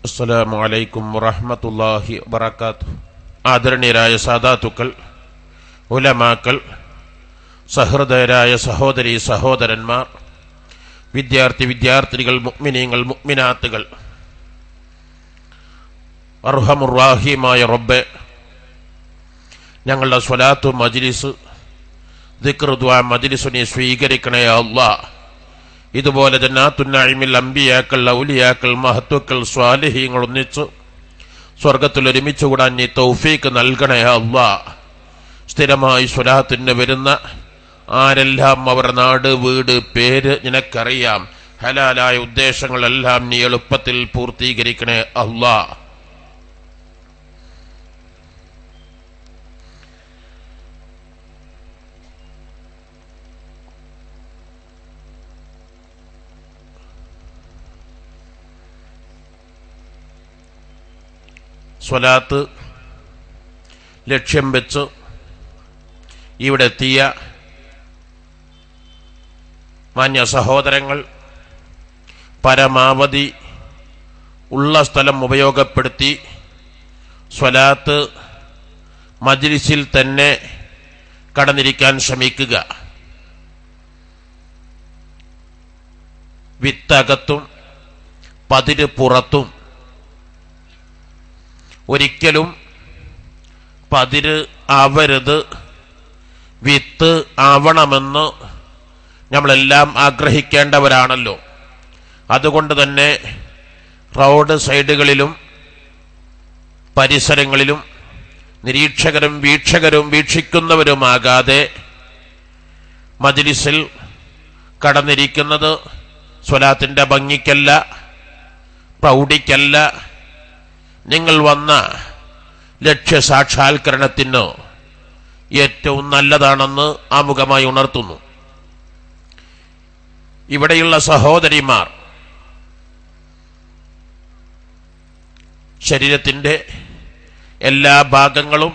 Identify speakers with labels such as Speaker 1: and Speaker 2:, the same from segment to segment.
Speaker 1: അസ്സലാമു അലൈക്കും വറഹ്മത്തുള്ളാഹി വബറകാതുഹു. ആദരണീയരായ സാദാത്തുക്കൾ, ഉലമാക്കൾ, സഹൃദയരായ സഹോദരീ സഹോദരന്മാർ, വിദ്യാർത്ഥിനികൾ, മുഅ്മിനീങ്ങൾ, മുഅ്മിനാത്തുകൾ, അർഹമുർ റഹീമായ റബ്ബേ, ഞങ്ങളുടെ സ്വലാത്തു മജ്ലിസ്, ദിക്ർ, ദുആ മജ്ലിസ് നീ സ്വീകരിക്കണേ അല്ലാഹ്. ഇതുപോലെ ജന്നാത്തുൻ നഈമിൽ അംബിയാക്കൾ, ഔലിയാക്കൾ, മഹത്തുക്കൾ, സ്വാലിഹീങ്ങൾ ഒന്നിച്ച് സ്വർഗത്തിൽ ഒരുമിച്ച് കൂടാൻ നീ തൗഫീക്ക് നൽകണേ അല്ലാഹ്. സ്ഥിരമായി സ്വലാത്തിന് വരുന്ന ആരെല്ലാം അവരുടെ നാട്, വീട്, പേര് നിനക്കറിയാം. ഹലാലായ ഉദ്ദേശങ്ങളെല്ലാം നീ എളുപ്പത്തിൽ പൂർത്തീകരിക്കണേ അല്ലാഹ്. സ്വലാത്ത് ലക്ഷ്യം വെച്ച് ഇവിടെ എത്തിയ മാന്യ സഹോദരങ്ങൾ, പരമാവധി ഉള്ള സ്ഥലം ഉപയോഗപ്പെടുത്തി സ്വലാത്ത് മജ്ലിസിൽ തന്നെ കടന്നിരിക്കാൻ ശ്രമിക്കുക. വിത്തകത്തും പതിര് പുറത്തും. ഒരിക്കലും പതിര് ആവരുത്, വിത്ത് ആവണമെന്ന് നമ്മളെല്ലാം ആഗ്രഹിക്കേണ്ടവരാണല്ലോ. അതുകൊണ്ട് തന്നെ റോഡ് സൈഡുകളിലും പരിസരങ്ങളിലും നിരീക്ഷകരും വീക്ഷിക്കുന്നവരുമാകാതെ മജ്ലിസിൽ കടന്നിരിക്കുന്നത് സ്വലാത്തിന്റെ ഭംഗിക്കല്ല, പ്രൗഢിക്കല്ല, നിങ്ങൾ വന്ന ലക്ഷ്യസാക്ഷാത്കരണത്തിന് ഏറ്റവും നല്ലതാണെന്ന് ആമുഖമായി ഉണർത്തുന്നു. ഇവിടെയുള്ള സഹോദരിമാർ ശരീരത്തിന്റെ എല്ലാ ഭാഗങ്ങളും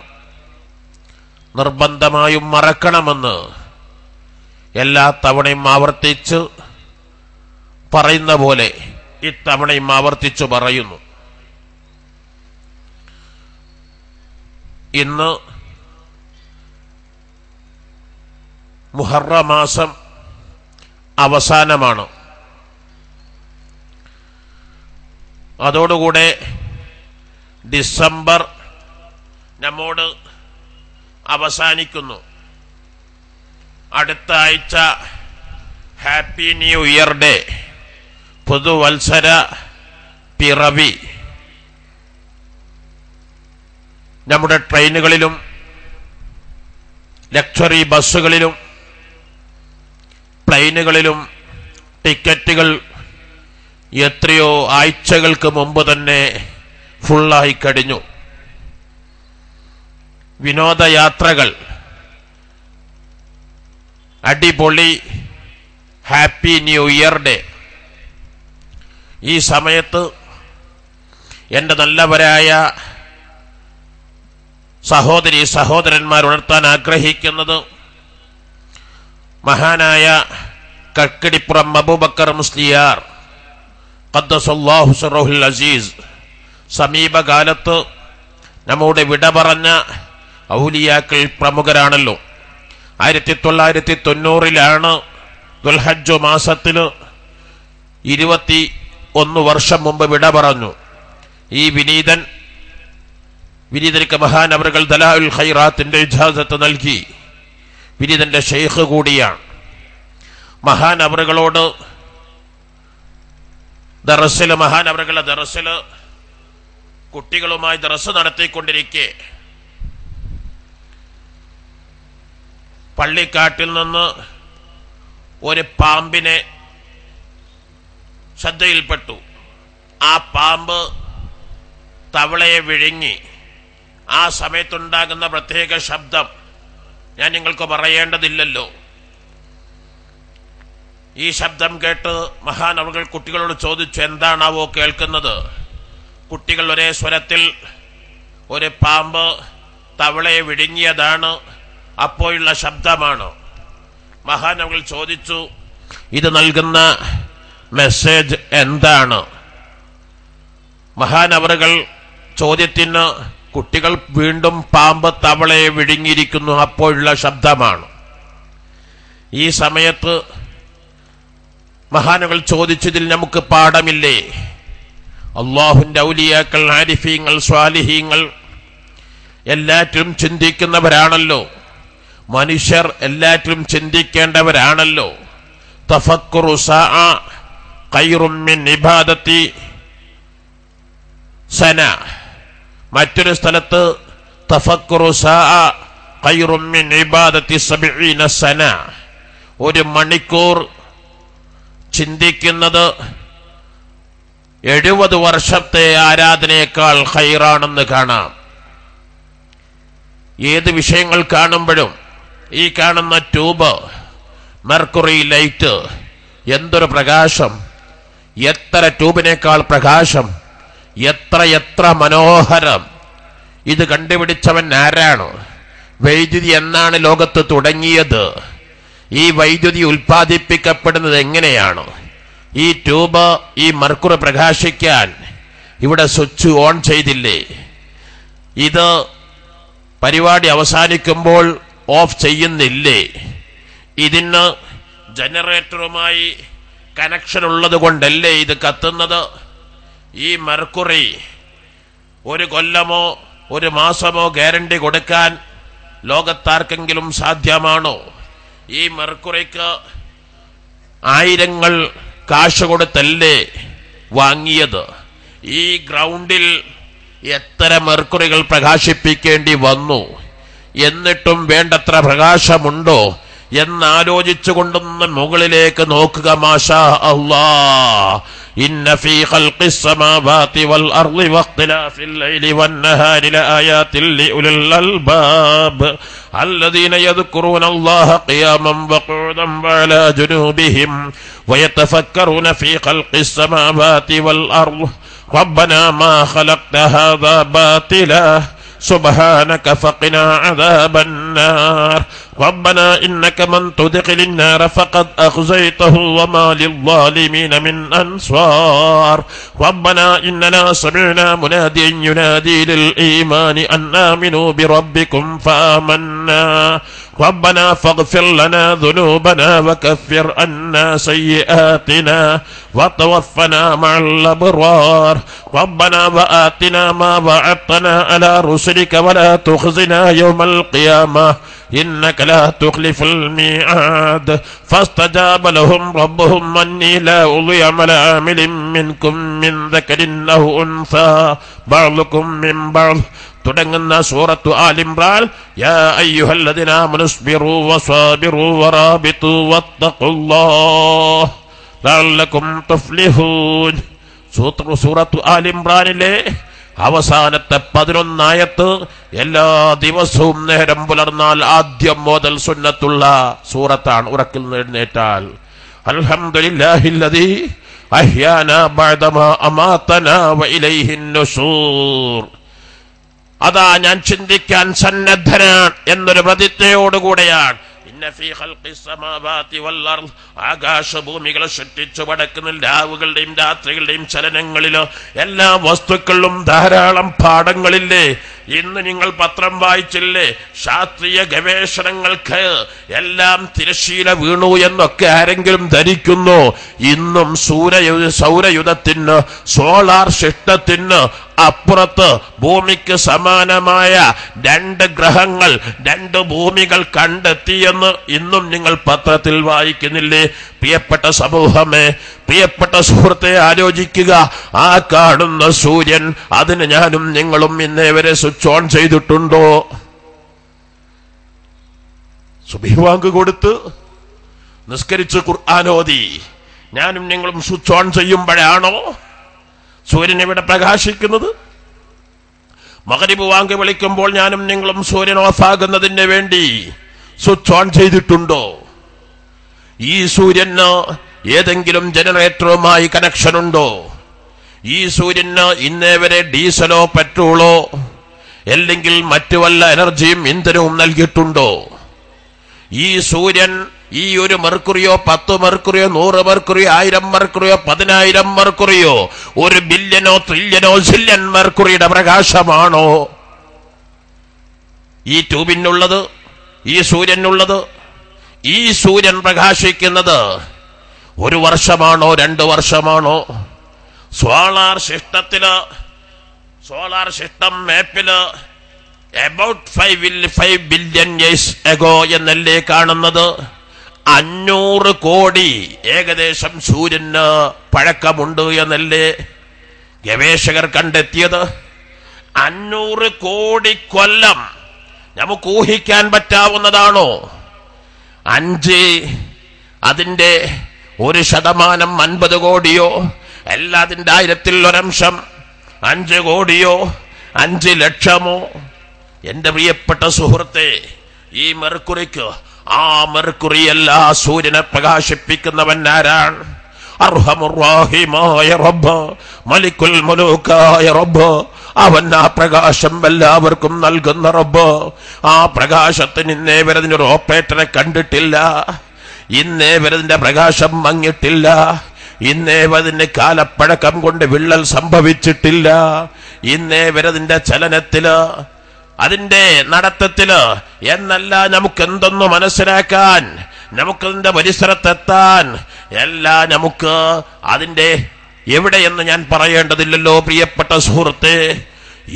Speaker 1: നിർബന്ധമായും മറക്കണമെന്ന് എല്ലാ തവണയും ആവർത്തിച്ച് പറയുന്ന പോലെ ഇത്തവണയും ആവർത്തിച്ചു പറയുന്നു. ഇന്ന് മുഹറം മാസം അവസാനമാണ്. അതോടുകൂടെ ഡിസംബർ നമ്മോട് അവസാനിക്കുന്നു. അടുത്ത ആഴ്ച ഹാപ്പി ന്യൂ ഇയർ ഡേ, പുതുവത്സര പിറവി. നമ്മുടെ ട്രെയിനുകളിലും ലക്ഷറി ബസ്സുകളിലും പ്ലെയിനുകളിലും ടിക്കറ്റുകൾ എത്രയോ ആഴ്ചകൾക്ക് മുമ്പ് തന്നെ ഫുള്ളായി കഴിഞ്ഞു. വിനോദയാത്രകൾ, അടിപൊളി ഹാപ്പി ന്യൂ ഇയർ ഡേ. ഈ സമയത്ത് എൻ്റെ നല്ലവരായ സഹോദരീ സഹോദരന്മാർ ഉണർത്താൻ ആഗ്രഹിക്കുന്നത് മഹാനായ കക്കിടിപ്പുറം അബൂബക്കർ മുസ്ലിയാർ ഖദ്ദസല്ലാഹു സിർറഹുൽ അസീസ് സമീപകാലത്ത് നമ്മുടെ വിട പറഞ്ഞ ഔലിയാക്കൾ പ്രമുഖരാണല്ലോ. 1990 ദുൽഹജ്ജ് മാസത്തിൽ 21 വർഷം മുമ്പ് വിട പറഞ്ഞു. ഈ വിനീതർക്ക് മഹാൻ അവர்கள் ദലാഉൽ ഖൈറാത്തിന്റെ ഇജാസത്ത് നൽകി. വിനീതന്റെ ഷെയ്ഖ് കൂടിയാണ്. മഹാൻ അവറുകളോട് അവരുടെ ദറസിൽ കുട്ടികളുമായി ദറസ് നടത്തിക്കൊണ്ടിരിക്കെ പള്ളിക്കാട്ടിൽ നിന്ന് ഒരു പാമ്പിനെ ശ്രദ്ധയിൽപ്പെട്ടു. ആ പാമ്പ് തവളയെ വിഴുങ്ങി. ആ സമയത്തുണ്ടാകുന്ന പ്രത്യേക ശബ്ദം ഞാൻ നിങ്ങൾക്ക് പറയേണ്ടതില്ലല്ലോ. ഈ ശബ്ദം കേട്ട് മഹാനവകൾ കുട്ടികളോട് ചോദിച്ചു, എന്താണാവോ കേൾക്കുന്നത്? കുട്ടികൾ ഒരേ സ്വരത്തിൽ, ഒരു പാമ്പ് തവളയെ വിഴുങ്ങിയതാണ്, അപ്പോഴുള്ള ശബ്ദമാണ്. മഹാനവകൾ ചോദിച്ചു, ഇത് നൽകുന്ന മെസ്സേജ് എന്താണ്? മഹാനവറുകൾ ചോദ്യത്തിന് കുട്ടികൾ വീണ്ടും പാമ്പ് തവളയെ വിഴുങ്ങിയിരിക്കുന്നു അപ്പോഴുള്ള ശബ്ദമാണ്. ഈ സമയത്ത് മഹാനുകൾ ചോദിച്ചതിൽ നമുക്ക് പാഠമില്ലേ? അല്ലാഹുവിന്റെ ഔലിയാക്കൾ, ആരിഫീങ്ങൾ, സ്വാലിഹീങ്ങൾ എല്ലാറ്റിലും ചിന്തിക്കുന്നവരാണല്ലോ. മനുഷ്യർ എല്ലാറ്റിലും ചിന്തിക്കേണ്ടവരാണല്ലോ. തഫക്കുറു സാഅ ഖൈറും മിൻ ഇബാദത്തി സന. മറ്റൊരു സ്ഥലത്ത് തഫക്കുറു സാഅ ഖൈറും മിൻ ഇബാദത്തി 70 സന. ഒരു മണിക്കൂർ ചിന്തിക്കുന്നത് 70 വർഷത്തെ ആരാധനയേക്കാൾ ഖൈറാണെന്ന് കാണാം. ഏത് വിഷയങ്ങൾ കാണുമ്പോഴും ഈ കാണുന്ന ട്യൂബ്, മെർക്കുറി ലൈറ്റ്, എന്തൊരു പ്രകാശം! എത്ര ട്യൂബിനേക്കാൾ പ്രകാശം! എത്ര മനോഹരം! ഇത് കണ്ടുപിടിച്ചവൻ ആരാണ്? വൈദ്യുതി എന്നാണ് ലോകത്ത് തുടങ്ങിയത്? ഈ വൈദ്യുതി ഉൽപ്പാദിപ്പിക്കപ്പെടുന്നത് എങ്ങനെയാണ്? ഈ ട്യൂബ്, ഈ മെർക്കുറി പ്രകാശിക്കാൻ ഇവിടെ സ്വിച്ച് ഓൺ ചെയ്തില്ലേ? ഇത് പരിപാടി അവസാനിക്കുമ്പോൾ ഓഫ് ചെയ്യുന്നില്ലേ? ഇതിന് ജനറേറ്ററുമായി കണക്ഷൻ ഉള്ളത് കൊണ്ടല്ലേ ഇത് കത്തുന്നത്? ഈ മെർക്കുറി 1 കൊല്ലമോ 1 മാസമോ ഗ്യാരണ്ടി കൊടുക്കാൻ ലോകത്താർക്കെങ്കിലും സാധ്യമാണോ? ഈ മെർക്കുറിക്ക് ആയിരങ്ങൾ കാശ് കൊടുത്തല്ലേ വാങ്ങിയത്? ഈ ഗ്രൗണ്ടിൽ എത്ര മെർക്കുറികൾ പ്രകാശിപ്പിക്കേണ്ടി വന്നു? എന്നിട്ടും വേണ്ടത്ര പ്രകാശമുണ്ടോ എന്നാലോചിച്ചുകൊണ്ടൊന്ന് മുകളിലേക്ക് നോക്കുക. മാഷാ അല്ലാഹ്. ഇന്ന ഫീ ഖൽഖിസ് സമാവാതി വൽ അർളി വഖ്തിലാഫിൽ ലൈലി വൻ നഹാരി ലആയാതിൻ ലിഉലിൽ അൽബാബ് الذين يذكرون الله قياما وقعودا وعلى جنوبهم ويتفكرون في خلق السماوات والأرض ربنا ما خلقت هذا باطلا سبحانك فقنا عذاب النار ربنا إنك من تدخل النار فقد أخزيته وما للظالمين من أنصار ربنا إننا سمعنا مناديا ينادي للإيمان أن آمنوا بربكم فآمنا ربنا فاغفر لنا ذنوبنا وكفر عنا سيئاتنا وتوفنا مع الأبرار ربنا وآتنا ما وعدتنا على رسلك ولا تخزنا يوم القيامة إنك لا تخلف الميعاد فاستجاب لهم ربهم أني لا أضيع عمل عامل منكم من ذكر أو أنثى بعضكم من بعض. തുടങ്ങുന്ന സൂറത്തു ആൽ ഇംറാൻ യാ അയ്യുഹല്ലദീന ആമനു സ്ബിറു വസാബിറു വറാബിതു വത്തഖുല്ലാഹ് ലഅല്ലകും തുഫ്ലിഹൂൻ. സൂറത്തു ആൽ ഇംറാനിലെ അവസാനത്തെ 11 ആയത്ത് എല്ലാ ദിവസവും നേരം പുലർന്നാൽ ആദ്യം മുതൽ സുന്നത്തുള്ള സൂറത്താണ്. ഉറക്കിൽ എഴുന്നേറ്റാൽ അൽഹംദുലില്ലാഹില്ലദീ അഹ്യാനാ ബഅദമാ അമാതനാ വഇലൈഹിൻ നുശൂർ. അതാ ഞാൻ ചിന്തിക്കാൻ സന്നദ്ധനാണ് എന്നൊരു പ്രതിജ്ഞയോടുകൂടെയാണ്. ആകാശഭൂമികളെ സൃഷ്ടിച്ചു പടക്കുന്ന രാവുകളുടെയും രാത്രികളുടെയും ചലനങ്ങളിലോ എല്ലാ വസ്തുക്കളിലും ധാരാളം പാഠങ്ങളില്ലേ? ഇന്ന് നിങ്ങൾ പത്രം വായിച്ചില്ലേ? ശാസ്ത്രീയ ഗവേഷണങ്ങൾക്ക് എല്ലാം തിരശ്ശീല വീണു എന്നൊക്കെ ആരെങ്കിലും ധരിക്കുന്നു? ഇന്നും സൗരയുധത്തിന്, സോളാർ സിസ്റ്റത്തിന് അപ്പുറത്ത് ഭൂമിക്ക് സമാനമായ 2 ഗ്രഹങ്ങൾ, 2 ഭൂമികൾ കണ്ടെത്തിയെന്ന് ഇന്നും നിങ്ങൾ പത്രത്തിൽ വായിക്കുന്നില്ലേ? പ്രിയപ്പെട്ട സമൂഹമേ, പ്രിയപ്പെട്ട സുഹൃത്തെ, ആലോചിക്കുക. ആ കാണുന്ന സൂര്യൻ, അതിന് ഞാനും നിങ്ങളും ഇന്നേ വരെ സ്വിച്ച് ഓൺ ചെയ്തിട്ടുണ്ടോ? സുബ്ഹി ബാങ്ക് കൊടുത്ത് നിസ്കരിച്ച് ഖുർആനോദി ഞാനും നിങ്ങളും സ്വിച്ച് ഓൺ ചെയ്യുമ്പോഴാണോ സൂര്യൻ ഇവിടെ പ്രകാശിക്കുന്നത്? മഗ്രിബ് വാങ്ക് വിളിക്കുമ്പോൾ ഞാനും നിങ്ങളും സൂര്യൻ ഓഫാകുന്നതിന് വേണ്ടി സ്വിച്ച് ഓൺ ചെയ്തിട്ടുണ്ടോ? ഈ സൂര്യന് ഏതെങ്കിലും ജനറേറ്ററുമായി കണക്ഷൻ ഉണ്ടോ? ഈ സൂര്യന് ഇന്നേ വരെ ഡീസലോ പെട്രോളോ അല്ലെങ്കിൽ മറ്റു വല്ല എനർജിയും ഇന്ധനവും നൽകിയിട്ടുണ്ടോ? ഈ സൂര്യൻ ഈ 1 മെർക്കുറിയോ 10 മെർക്കുറിയോ 100 മെർക്കുറിയോ 1000 മെർക്കുറിയോ 10000 മെർക്കുറിയോ 1 ബില്യനോ ട്രില്യനോ സില്യൺ മെർക്കുറിയുടെ പ്രകാശമാണോ ഈ ട്യൂബിനുള്ളത്, ഈ സൂര്യനുള്ളത്? ഈ സൂര്യൻ പ്രകാശിക്കുന്നത് 1 വർഷമാണോ 2 വർഷമാണോ? സോളാർ സിസ്റ്റം മാപ്പില് about 5 billion years ago എന്നല്ലേ കാണുന്നത്? 500 കോടി ഏകദേശം സൂര്യന് പഴക്കമുണ്ട് എന്നല്ലേ ഗവേഷകർ കണ്ടെത്തിയത്? 500 കോടി കൊല്ലം നമുക്ക് ഊഹിക്കാൻ പറ്റാവുന്നതാണോ? 5 അതിന്റെ 1% 50 കോടിയോ അല്ല, അതിന്റെ 1000-ൽ 1 5 കോടിയോ 5 ലക്ഷമോ? എന്റെ പ്രിയപ്പെട്ട സുഹൃത്തെ, ഈ മെർക്കുറിക്ക് ആ മെർക്കുറിയല്ല സൂര്യനെ പ്രകാശിപ്പിക്കുന്നവൻ ആരാണ്? അർഹമുർ-റഹീമായ റബ്ബ്, മലിക്കുൽ മുലൂക്കായ റബ്ബ്. അവൻ ആ പ്രകാശം എല്ലാവർക്കും നൽകുന്ന റബ്ബ്. ആ പ്രകാശത്തിന് ഇന്നേ വരെ അതിനൊരു ഓപ്പറേറ്ററെ കണ്ടിട്ടില്ല. ഇന്നേ വരെ അതിന്റെ പ്രകാശം മങ്ങിട്ടില്ല. ഇന്നേ വരെ കാലപ്പഴക്കം കൊണ്ട് വിള്ളൽ സംഭവിച്ചിട്ടില്ല. ഇന്നേ വരെ അതിന്റെ ചലനത്തില്, അതിന്റെ നടത്തത്തില് എന്നല്ല നമുക്കെന്തൊന്നു മനസ്സിലാക്കാൻ, നമുക്കതിന്റെ പരിസരത്തെത്താൻ എല്ലാം നമുക്ക് അതിന്റെ എവിടെയെന്ന് ഞാൻ പറയേണ്ടതില്ലല്ലോ പ്രിയപ്പെട്ട സുഹൃത്തെ.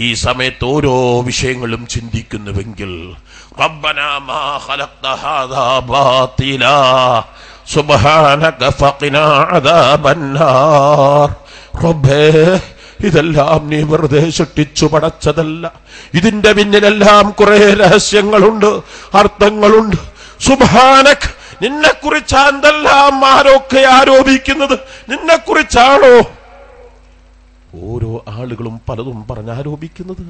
Speaker 1: ഈ സമയത്ത് ഓരോ വിഷയങ്ങളും ചിന്തിക്കുന്നുവെങ്കിൽ റബ്ബനാ മാ ഖലഖ്ത ഹാദാ ബാതിലാ സുബ്ഹാനക ഫഖിനാ അദാബന്നാർ. റബ്ബേ, ഇതെല്ലാം നീ വെറുതെ സൃഷ്ടിച്ചു പടച്ചതല്ല. ഇതിന്റെ പിന്നിലെല്ലാം കുറെ രഹസ്യങ്ങളുണ്ട്, അർത്ഥങ്ങളുണ്ട്. സുബ്ഹാനക്, നിന്നെ കുറിച്ച് എന്തെല്ലാം ആരൊക്കെ ആരോപിക്കുന്നത് നിന്നെ കുറിച്ചാണോ? ഓരോ ആളുകളും പലതും പറഞ്ഞാരോപിക്കുന്നത്.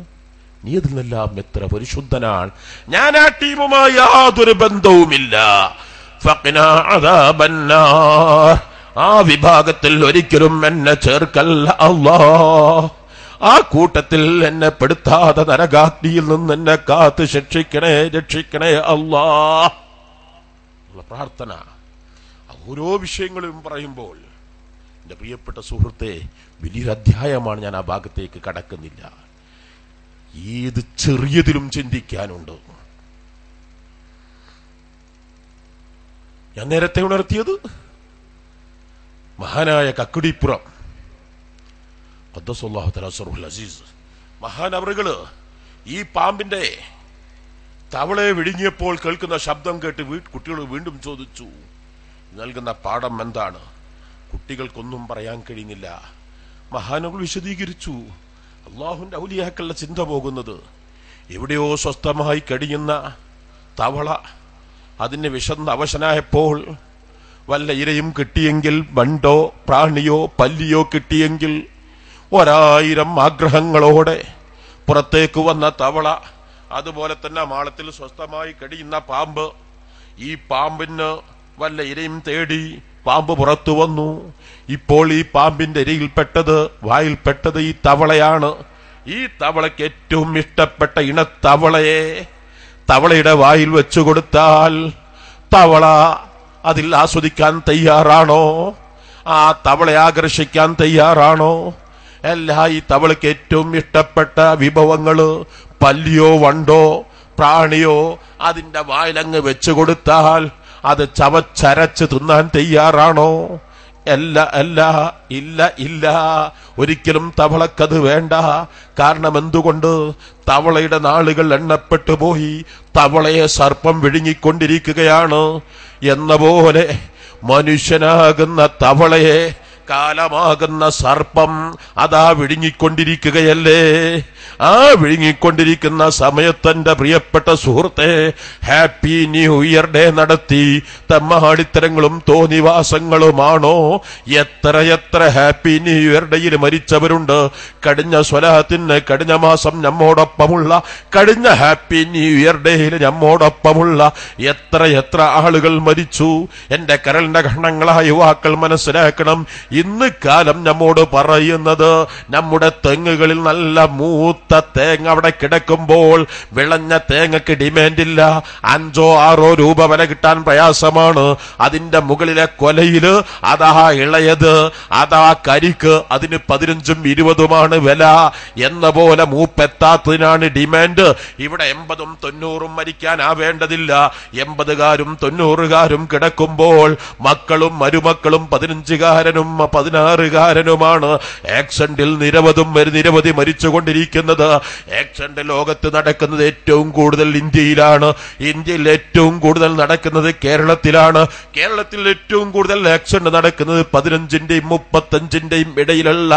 Speaker 1: നീ അതിൽ നിന്നെല്ലാം എത്ര പരിശുദ്ധനാണ്. ഞാൻ ആ ടീമുമായി യാതൊരു ബന്ധവുമില്ല. ഫഖിനാ അദാബന്നാർ, ആ വിഭാഗത്തിൽ ഒരിക്കലും എന്നെ ചേർക്കല്ല അല്ലാഹ്. ആ കൂട്ടത്തിൽ എന്നെ പെടുത്താതെ നരകാഗ്നിയിൽ നിന്ന് എന്നെ കാത്ത് രക്ഷിക്കണേ അല്ലാഹ്. പ്രാർത്ഥന ഓരോ വിഷയങ്ങളും പറയുമ്പോൾ എന്റെ പ്രിയപ്പെട്ട സുഹൃത്തെ, വലിയൊരു അധ്യായമാണ്. ഞാൻ ആ ഭാഗത്തേക്ക് കടക്കുന്നില്ല. ഏത് ചെറിയതിലും ചിന്തിക്കാനുണ്ട്. ഞാൻ നേരത്തെ ഉണർത്തിയത് മഹാനായ കക്കുടിപ്പുറം ഖദ്ദസല്ലാഹു തആല സിർറുൽ അസീസ് മഹാനവറുകള് ഈ പാമ്പിന്റെ തവളയെ വിഴുങ്ങിയപ്പോൾ കേൾക്കുന്ന ശബ്ദം കേട്ട് കുട്ടികൾ വീണ്ടും ചോദിച്ചു, നൽകുന്ന പാഠം എന്താണ്? കുട്ടികൾക്കൊന്നും പറയാൻ കഴിഞ്ഞില്ല. മഹാനവർ വിശദീകരിച്ചു. അള്ളാഹുവിന്റെ ഔലിയാക്കളുടെ ചിന്ത പോകുന്നത് എവിടെയോ സ്വസ്ഥമായി കഴിയുന്ന തവള അതിന് വിശന്ന് അവശനായപ്പോൾ വല്ല ഇരയും കിട്ടിയെങ്കിൽ, വണ്ടോ പ്രാണിയോ പല്ലിയോ കിട്ടിയെങ്കിൽ 1000 ആഗ്രഹങ്ങളോടെ പുറത്തേക്ക് വന്ന തവള, അതുപോലെ തന്നെ മാളത്തിൽ സ്വസ്ഥമായി കഴിയുന്ന പാമ്പ്, ഈ പാമ്പിന് വല്ല ഇരയും തേടി പാമ്പ് പുറത്തു വന്നു. ഇപ്പോൾ ഈ പാമ്പിന്റെ ഇരയിൽപ്പെട്ടത്, വായിൽപ്പെട്ടത് ഈ തവളയാണ്. ഈ തവളയ്ക്ക് ഏറ്റവും ഇഷ്ടപ്പെട്ട ഇണത്തവളയെ തവളയുടെ വായിൽ വെച്ചു കൊടുത്താൽ തവള അതിൽ ആസ്വദിക്കാൻ തയ്യാറാണോ? ആ തവളയെ ആകർഷിക്കാൻ തയ്യാറാണോ? ഈ തവളയ്ക്ക് ഏറ്റവും ഇഷ്ടപ്പെട്ട വിഭവങ്ങള് പല്ലിയോ വണ്ടോ പ്രാണിയോ അതിന്റെ വായിലങ്ങ് വെച്ചു കൊടുത്താൽ അത് ചവച്ചരച്ച് തിന്നാൻ തയ്യാറാണോ? ഇല്ല. ഒരിക്കലും തവളക്കത് വേണ്ട. കാരണം എന്തുകൊണ്ട്? തവളയുടെ നാളുകൾ എണ്ണപ്പെട്ടു പോയി. തവളയെ സർപ്പം വിഴുങ്ങിക്കൊണ്ടിരിക്കുകയാണ്. എന്ന പോലെ മനുഷ്യനാകുന്ന തവളയെ കാലമാകുന്ന സർപ്പം അതാ വിഴുങ്ങിക്കൊണ്ടിരിക്കുകയല്ലേ. ആ വിഴുങ്ങിക്കൊണ്ടിരിക്കുന്ന സമയത്തെന്റെ പ്രിയപ്പെട്ട സുഹൃത്തെ, ഹാപ്പി ന്യൂ ഇയർ ഡേ നടത്തി തെമ്മാടിത്തരങ്ങളും തോന്നിവാസങ്ങളുമാണോ? എത്ര ഹാപ്പി ന്യൂ ഇയർ ഡേയിൽ മരിച്ചവരുണ്ട്. കഴിഞ്ഞ സ്വലാത്തിന് കഴിഞ്ഞ മാസം നമ്മോടൊപ്പമുള്ള, കഴിഞ്ഞ ഹാപ്പി ന്യൂ ഇയർ ഡേയിൽ നമ്മോടൊപ്പമുള്ള എത്ര ആളുകൾ മരിച്ചു. എന്റെ കരളിന്റെ ഘടകങ്ങളായ യുവാക്കൾ മനസ്സിലാക്കണം, ഇന്ന് കാലം നമ്മോട് പറയുന്നത് നമ്മുടെ തെങ്ങുകളിൽ നല്ല മൂത്ത തേങ്ങ അവിടെ കിടക്കുമ്പോൾ വിളഞ്ഞ തേങ്ങക്ക് ഡിമാൻഡില്ല. 5-6 രൂപ വില കിട്ടാൻ പ്രയാസമാണ്. അതിന്റെ മുകളിലെ കൊലയില് അതാ ഇളയത്, അതാ കരിക്ക്, അതിന് 15-20 വില എന്ന പോലെ മൂപ്പെത്താത്തതിനാണ് ഡിമാൻഡ്. ഇവിടെ 80-90 മരിക്കാനാവേണ്ടതില്ല. 80-കാരും 90-കാരും കിടക്കുമ്പോൾ മക്കളും മരുമക്കളും 15-കാരനും 16-കാരനുമാണ് ആക്സിഡന്റിൽ നിരവധി മരിച്ചുകൊണ്ടിരിക്കുന്നത്. ആക്സിഡന്റ് ലോകത്ത് നടക്കുന്നത് ഏറ്റവും കൂടുതൽ ഇന്ത്യയിലാണ്. ഇന്ത്യയിൽ ഏറ്റവും കൂടുതൽ നടക്കുന്നത് കേരളത്തിലാണ്. കേരളത്തിൽ ഏറ്റവും കൂടുതൽ ആക്സിഡന്റ് നടക്കുന്നത് 15-ന്റെയും 35-ന്റെയും ഇടയിലുള്ള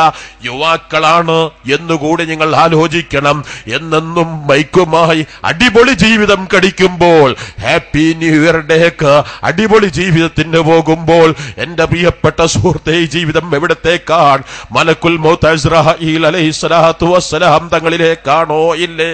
Speaker 1: യുവാക്കളാണ് എന്നുകൂടി നിങ്ങൾ ആലോചിക്കണം. എന്നെന്നും ബൈക്കുമായി അടിപൊളി ജീവിതം കഴിക്കുമ്പോൾ, ഹാപ്പി ന്യൂ ഇയർ ഡേക്ക് അടിപൊളി ജീവിതത്തിന് പോകുമ്പോൾ, എന്റെ പ്രിയപ്പെട്ട സുഹൃത്തെ, ഈ ജീവിതം എവിടത്തേക്കാണ്? മലക്കുൽ മൗത്ത് ഇസ്രാഈൽ അലൈഹിസ്സലാത്തു വസ്സലാം തങ്ങളിലേക്കാണോ? ഇല്ലേ?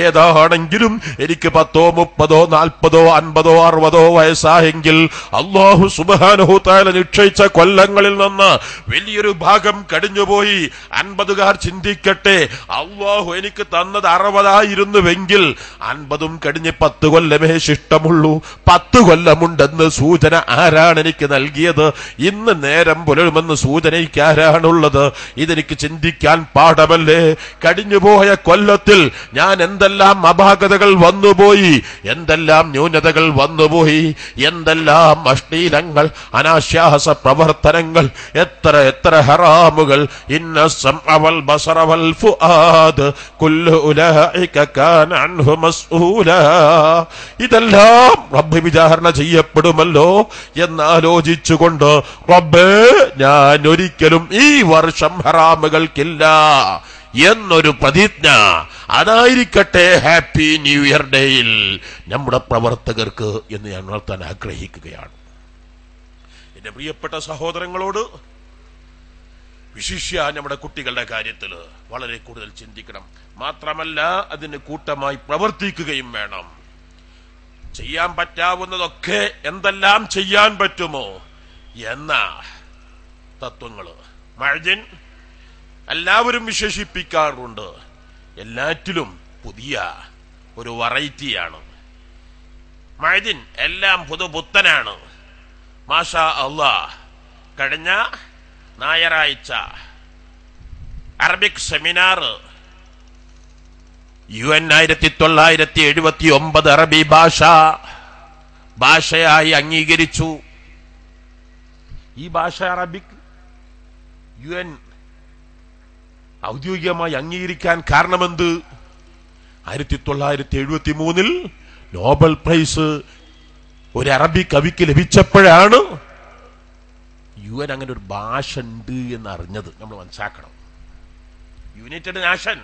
Speaker 1: ഏതാണെങ്കിലും എനിക്ക് 10, 30, 40, 50, 60 വയസ്സായെങ്കിൽ അല്ലാഹു സുബ്ഹാനഹു തആല നിശ്ചയിച്ച കൊല്ലങ്ങളിൽ നിന്ന് വലിയൊരു ഭാഗം കഴിഞ്ഞുപോയി. 50-കാർ ചിന്തിക്കട്ടെ, അല്ലാഹു എനിക്ക് തന്നത് 60ആയിരുന്നുവെങ്കിൽ 50ഉം കഴിഞ്ഞ് 10 കൊല്ലമേ ശിഷ്ടമുള്ളൂ. 10 കൊല്ലമുണ്ടെന്ന് സൂചന ആരാണ് എനിക്ക് നൽകിയത്? ഇന്ന് നേരം പുലരുമെന്ന് സൂചന എനിക്ക് ആരാണുള്ളത്? ഇതെനിക്ക് ചിന്തിക്കാൻ പാഠമല്ലേ? കഴിഞ്ഞുപോയ കൊല്ലത്തിൽ ഞാൻ എന്തെല്ലാം അപാകതകൾ വന്നുപോയി, എന്തെല്ലാം ന്യൂനതകൾ വന്നുപോയി, എന്തെല്ലാം അശ്ലീലങ്ങൾ, അനാശ്വാസ പ്രവർത്തനങ്ങൾ, എത്ര ഹറാമുകൾ. ഇന്ന സമഅ വൽ ബസറ വൽ ഫുആദ് കുല്ലു ഉലൈക കാന അൻഹു മസ്ഊലാ. ഇതെല്ലാം റബ്ബ് വിചാരണ ചെയ്യപ്പെടുമല്ലോ എന്നാലോചിച്ചുകൊണ്ട്, റബ്ബേ, ഞാൻ ഒരിക്കലും ഈ വർഷം ഹറാമുകൾക്കില്ല എന്നൊരു പ്രതിജ്ഞ, അതായിരിക്കട്ടെ ഹാപ്പി ന്യൂ ഇയർ ഡേയിൽ നമ്മുടെ പ്രവർത്തകർക്ക് എന്ന് ഞാൻ ഉണർത്താൻ ആഗ്രഹിക്കുകയാണ്. എന്റെ പ്രിയപ്പെട്ട സഹോദരങ്ങളോട്, വിശിഷ്യ നമ്മുടെ കുട്ടികളുടെ കാര്യത്തിൽ വളരെ കൂടുതൽ ചിന്തിക്കണം. മാത്രമല്ല, അതിന് കൂട്ടമായി പ്രവർത്തിക്കുകയും വേണം. ചെയ്യാൻ പറ്റാവുന്നതൊക്കെ എന്തെല്ലാം ചെയ്യാൻ പറ്റുമോ എന്ന തത്വങ്ങള് മഅ്ദിൻ എല്ലാവരും വിശേഷിപ്പിക്കാറുണ്ട്. എല്ലാറ്റിലും പുതിയ ഒരു വെറൈറ്റിയാണ് മഅ്ദിൻ. എല്ലാം പുതുപുത്തനാണ്. മാഷാ അല്ലാഹ്. കഴിഞ്ഞ ഞായറാഴ്ച അറബിക് സെമിനാർ UN 1979 അറബി ഭാഷയായി അംഗീകരിച്ചു. ഈ ഭാഷ അറബിക് UN ഔദ്യോഗികമായി അംഗീകരിക്കാൻ കാരണമെന്ത്? 1973 നോബൽ പ്രൈസ് ഒരു അറബി കവിക്ക് ലഭിച്ചപ്പോഴാണ് UN അങ്ങനെ ഒരു ഭാഷ ഉണ്ട് എന്ന് അറിഞ്ഞത്. നമ്മൾ മനസ്സിലാക്കണം. യുണൈറ്റഡ് നേഷൻ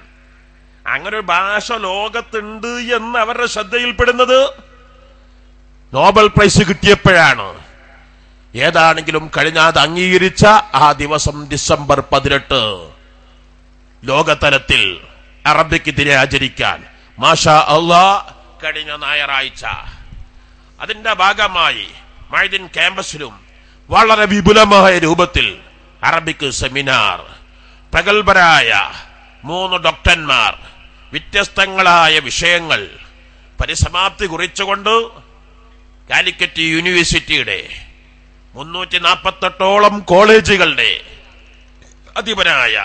Speaker 1: അങ്ങനെ ഒരു ഭാഷ ലോകത്തുണ്ട് എന്ന് അവരുടെ ശ്രദ്ധയിൽപ്പെടുന്നത് നോബൽ പ്രൈസ് കിട്ടിയപ്പോഴാണ്. ഏതാണെങ്കിലും കഴിഞ്ഞ അത് അംഗീകരിച്ച ആ ദിവസം ഡിസംബർ 18 ലോകതലത്തിൽ അറബിക്കെതിരെ ആചരിക്കാൻ മാഷാ അല്ലാഹ് കഴിഞ്ഞ ഞായറാഴ്ച അതിന്റെ ഭാഗമായി മഅ്ദിൻ ക്യാമ്പസിലും വളരെ വിപുലമായ രൂപത്തിൽ അറബിക് സെമിനാർ, പ്രഗത്ഭരായ 3 ഡോക്ടർമാർ വ്യത്യസ്തങ്ങളായ വിഷയങ്ങൾ പരിസമാപ്തി കുറിച്ചുകൊണ്ട് കാലിക്കറ്റ് യൂണിവേഴ്സിറ്റിയുടെ 348ഓളം കോളേജുകളുടെ അധിപനായ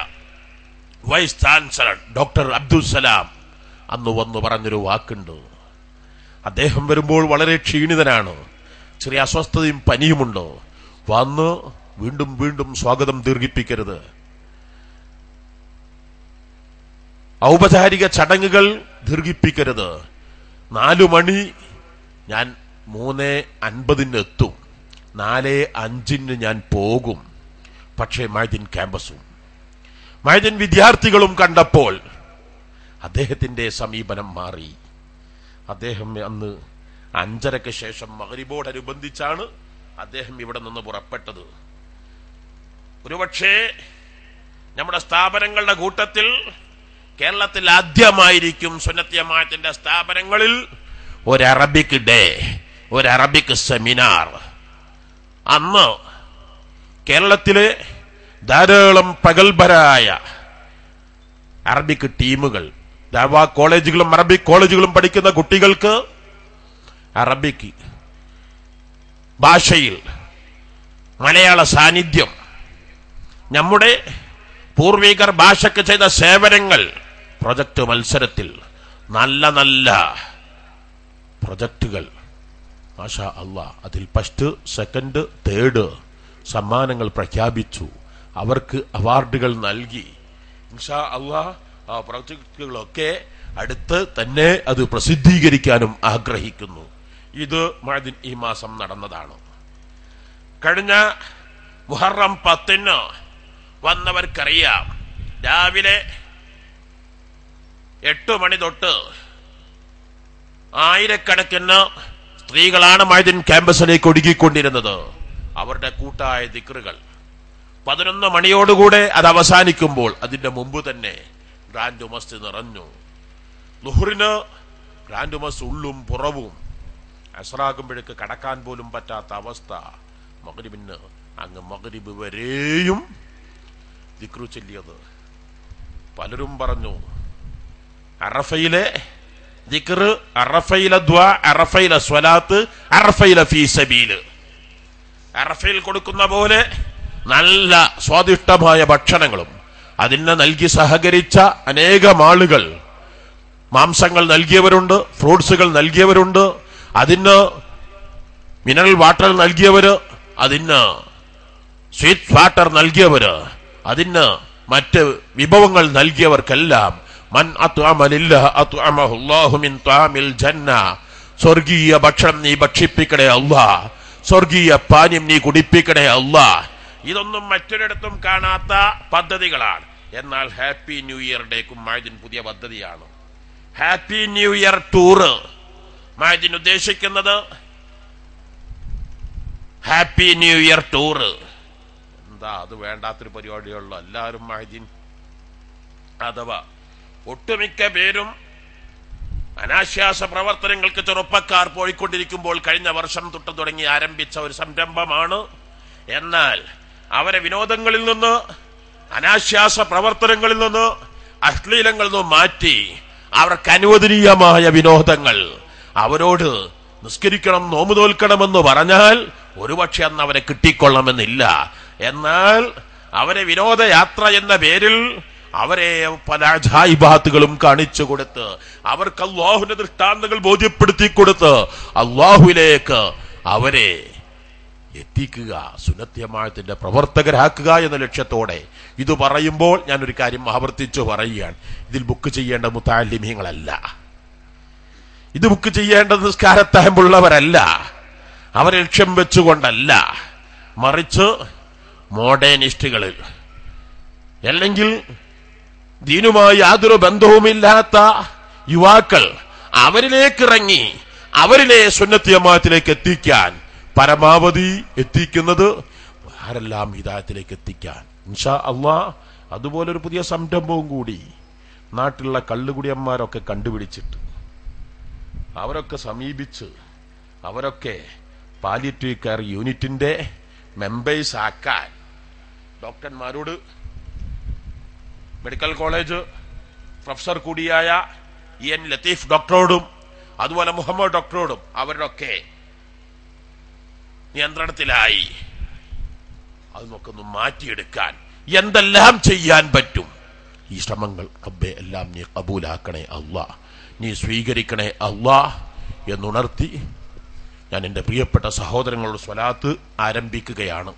Speaker 1: vice chancellor doctor Abdul Salam അന്ന് വന്നു പറഞ്ഞൊരു വാക്കുണ്ട്. അദ്ദേഹം വരുമ്പോൾ വളരെ ക്ഷീണിതനാണ്, ചെറിയ അസ്വസ്ഥതയും പനിയുമുണ്ട്. വന്ന് വീണ്ടും വീണ്ടും സ്വാഗതം ദീർഘിപ്പിക്കരുത്, ഔപചാരിക ചടങ്ങുകൾ ദീർഘിപ്പിക്കരുത്. 4 മണി ഞാൻ 3:50 എത്തും, 4:05 ഞാൻ പോകും. പക്ഷേ മഅ്ദിൻ ക്യാമ്പസും മഅ്ദിൻ വിദ്യാർത്ഥികളും കണ്ടപ്പോൾ അദ്ദേഹത്തിന്റെ സമീപനം മാറി. അദ്ദേഹം അന്ന് 5:30 ശേഷം മഗ്രിബോടനുബന്ധിച്ചാണ് അദ്ദേഹം ഇവിടെ നിന്ന് പുറപ്പെട്ടത്. ഒരുപക്ഷേ നമ്മുടെ സ്ഥാപനങ്ങളുടെ കൂട്ടത്തിൽ കേരളത്തിൽ ആദ്യമായിരിക്കും സുന്നത്ത് ജമാഅത്തിന്റെ സ്ഥാപനങ്ങളിൽ ഒരു അറബിക് ഡേ, ഒരു അറബിക് സെമിനാർ. അന്ന് കേരളത്തിലെ ധാരാളം പ്രഗത്ഭരായ അറബിക് ടീമുകൾ, ദഅവാ കോളേജുകളും അറബിക് കോളേജുകളും പഠിക്കുന്ന കുട്ടികൾക്ക് അറബിക് ഭാഷയിൽ മലയാള സാന്നിധ്യം, നമ്മുടെ പൂർവികർ ഭാഷയ്ക്ക് ചെയ്ത സേവനങ്ങൾ, പ്രൊജക്ട് മത്സരത്തിൽ നല്ല നല്ല പ്രൊജക്ടുകൾ മാഷാ അല്ലാഹ്, അതിൽ ഫസ്റ്റ് സെക്കൻഡ് തേർഡ് സമ്മാനങ്ങൾ പ്രഖ്യാപിച്ചു. അവർക്ക് അവാർഡുകൾ നൽകി. ഇൻഷാ അല്ലാഹ് ആ പ്രൊജക്ടുകളൊക്കെ അടുത്ത് തന്നെ അത് പ്രസിദ്ധീകരിക്കാനും ആഗ്രഹിക്കുന്നു. ഇത് മഅദിൻ ഈ മാസം നടന്നതാണ്. കഴിഞ്ഞ മുഹറം 10 വന്നവർക്കറിയാം, രാവിലെ 8 മണി തൊട്ട് ആയിരക്കണക്കിന് സ്ത്രീകളാണ് മഅദിൻ ക്യാമ്പസിലേക്ക് ഒഴുകിക്കൊണ്ടിരുന്നത്. അവരുടെ കൂട്ടായ ദിക്റുകൾ 11 മണിയോടുകൂടെ അത് അവസാനിക്കുമ്പോൾ അതിന്റെ മുമ്പ് തന്നെ ഗ്രാൻഡ് മസ്ത് നിറഞ്ഞു. ളുഹ്റിന് ഗ്രാൻഡ് മസ്ത് ഉള്ളും പുറവും, അസ്റാകുമ്പോഴേക്ക് കടക്കാൻ പോലും പറ്റാത്ത അവസ്ഥ. മഗ്രിബിന് അങ്ങ് മഗ്രിബ് വരെയും ദിക്റു ചൊല്ലിയത്. പലരും പറഞ്ഞു അറഫയിലെ ദിക്ർ, അറഫയിലെ ദുആ, അറഫയിലെ സ്വലാത്ത്, അറഫയിലെ ഫീ സബീൽ. അറഫയിൽ കൊടുക്കുന്ന പോലെ നല്ല സ്വാദിഷ്ടമായ ഭക്ഷണങ്ങളും അതിനെ നൽകി സഹകരിച്ച അനേകം ആളുകൾ, മാംസങ്ങൾ നൽകിയവരുണ്ട്, ഫ്രൂട്ട്സുകൾ നൽകിയവരുണ്ട്, അതിന് മിനറൽ വാട്ടർ നൽകിയവര്, അതിന് സ്വീറ്റ് വാട്ടർ നൽകിയവര്, അതിന് മറ്റ് വിഭവങ്ങൾ നൽകിയവർക്കെല്ലാം മൻ അത്അമ ലില്ലാഹി അത്അമഹു അല്ലാഹു മിൻ ത്വാമിൽ ജന്ന, സ്വർഗീയ ഭക്ഷണം നീ ഭക്ഷിപ്പിക്കണേ അല്ലാഹ്, സ്വർഗീയ പാനീയം നീ കുടിപ്പിക്കണേ അല്ലാഹ്. ഇതൊന്നും മറ്റൊരിടത്തും കാണാത്ത പദ്ധതികളാണ്. എന്നാൽ ഹാപ്പി ന്യൂ ഇയർ ഡേക്കും മഅദിൻ പുതിയ പദ്ധതിയാണ്. Happy new year tour Madin ഉദ്ദേശിക്കുന്നത്. ഹാപ്പി ന്യൂ ഇയർ ടൂർ എന്താ, അത് വേണ്ടാത്തൊരു പരിപാടിയുള്ള എല്ലാവരും മഅദിൻ, അഥവാ ഒട്ടുമിക്ക പേരും അനാശ്വാസ പ്രവർത്തനങ്ങൾക്ക് ചെറുപ്പക്കാർ പോയിക്കൊണ്ടിരിക്കുമ്പോൾ കഴിഞ്ഞ വർഷം തൊട്ട് തുടങ്ങി ആരംഭിച്ച ഒരു സംരംഭമാണ്. എന്നാൽ അവരെ വിനോദങ്ങളിൽ നിന്ന്, അനാശ്വാസ പ്രവർത്തനങ്ങളിൽ നിന്ന്, അശ്ലീലങ്ങളിൽ നിന്ന് മാറ്റി അവർക്ക് അനുവദനീയമായ വിനോദങ്ങൾ, അവരോട് നിസ്കരിക്കണം, നോമ്പ് നോൽക്കണമെന്ന് പറഞ്ഞാൽ ഒരുപക്ഷെ അന്ന് അവരെ കിട്ടിക്കൊള്ളണമെന്നില്ല. എന്നാൽ അവരെ വിനോദയാത്ര എന്ന പേരിൽ അവരെ പല അജായിബാത്തുകളും കാണിച്ചു കൊടുത്ത്, അവർക്ക് അല്ലാഹുവിന്റെ ദൃഷ്ടാന്തങ്ങൾ ബോധ്യപ്പെടുത്തി കൊടുത്ത് അല്ലാഹുവിലേക്ക് അവരെ എത്തിക്കുക, സുന്നത്ത് ജമാഅത്തിന്റെ പ്രവർത്തകരാക്കുക എന്ന ലക്ഷ്യത്തോടെ ഇത് പറയുമ്പോൾ ഞാനൊരു കാര്യം ആവർത്തിച്ചു പറയുകയാണ്. ഇതിൽ ബുക്ക് ചെയ്യേണ്ട മുതഅല്ലിമീങ്ങളല്ല, ഇത് ബുക്ക് ചെയ്യേണ്ട നിസ്കാരത്തായമ്പുള്ളവരല്ല, അവരെ ലക്ഷ്യം വെച്ചുകൊണ്ടല്ല, മറിച്ച് മോഡേണിസ്റ്റുകളിൽ അല്ലെങ്കിൽ ദീനുമായി യാതൊരു ബന്ധവുമില്ലാത്ത യുവാക്കൾ, അവരിലേക്ക് ഇറങ്ങി അവരിലെ സുന്നത്ത് ജമാഅത്തിലേക്ക് എത്തിക്കാൻ, പരമാവധി എത്തിക്കുന്നത് ആരെല്ലാം ഹിദായത്തിലേക്ക് എത്തിക്കാൻ ഇൻഷാ അല്ലാഹ്. അതുപോലൊരു പുതിയ സംരംഭവും കൂടി നാട്ടിലുള്ള കള്ളുകുടിയന്മാരൊക്കെ കണ്ടുപിടിച്ചിട്ട് അവരൊക്കെ സമീപിച്ച് അവരൊക്കെ പാലിയേറ്റീവ് കെയർ യൂണിറ്റിന്റെ മെമ്പേഴ്സ് ആക്കാൻ ഡോക്ടർമാരോട്, മെഡിക്കൽ കോളേജ് പ്രൊഫസർ കൂടിയായ EN ലത്തീഫ് ഡോക്ടറോടും അതുപോലെ മുഹമ്മദ് ഡോക്ടറോടും അവരുടെയൊക്കെ നിയന്ത്രണത്തിലായി അത് നമുക്കൊന്ന് മാറ്റിയെടുക്കാൻ എന്തെല്ലാം ചെയ്യാൻ പറ്റും, ഈ ശ്രമങ്ങൾ റബ്ബേ എല്ലാം നീ കബൂലാക്കണേ അല്ലാഹ്, നീ സ്വീകരിക്കണേ അല്ലാഹ് എന്നുണർത്തി ഞാൻ എൻ്റെ പ്രിയപ്പെട്ട സഹോദരങ്ങളോട് സ്വലാത്ത് ആരംഭിക്കുകയാണ്.